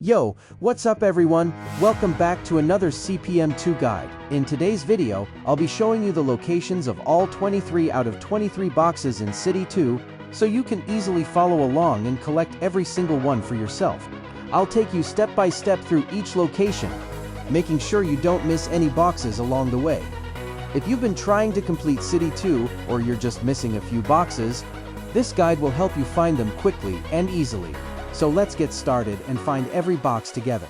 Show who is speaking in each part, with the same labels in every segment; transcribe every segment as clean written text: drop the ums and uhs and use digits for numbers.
Speaker 1: Yo, what's up everyone? Welcome back to another CPM 2 guide. In today's video, I'll be showing you the locations of all 23 out of 23 boxes in City 2, so you can easily follow along and collect every single one for yourself. I'll take you step by step through each location, making sure you don't miss any boxes along the way. If you've been trying to complete City 2, or you're just missing a few boxes, this guide will help you find them quickly and easily. So let's get started and find every box together.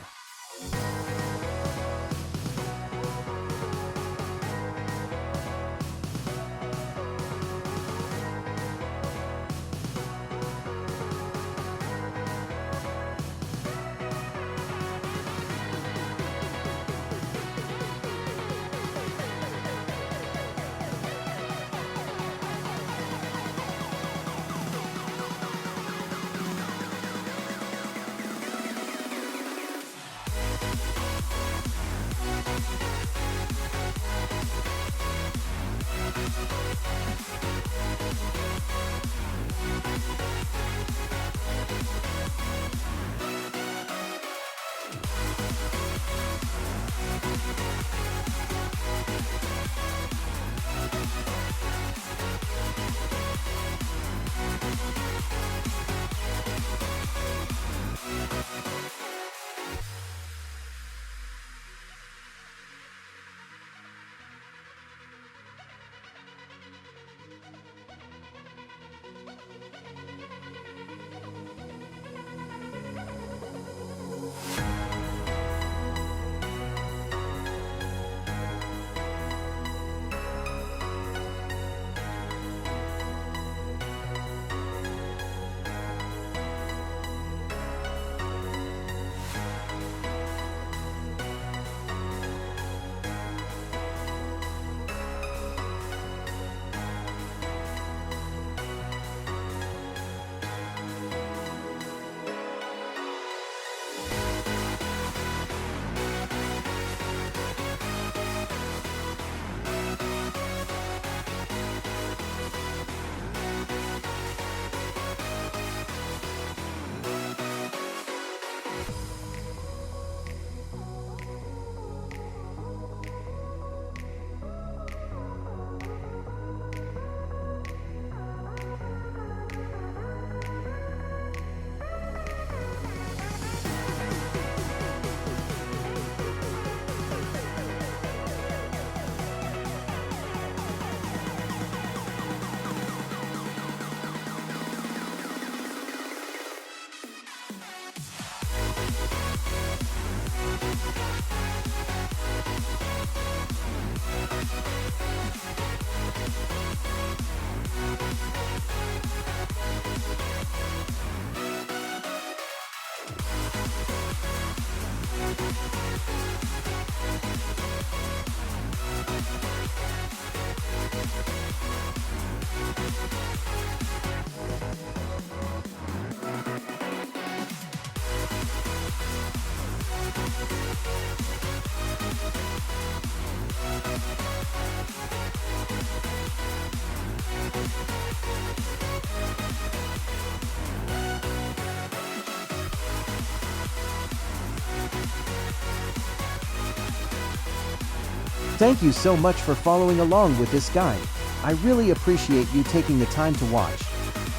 Speaker 1: Thank you so much for following along with this guide. I really appreciate you taking the time to watch.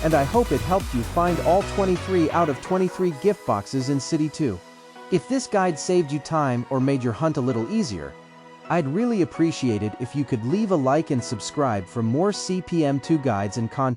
Speaker 1: And I hope it helped you find all 23 out of 23 gift boxes in City 2. If this guide saved you time or made your hunt a little easier, I'd really appreciate it if you could leave a like and subscribe for more CPM 2 guides and content.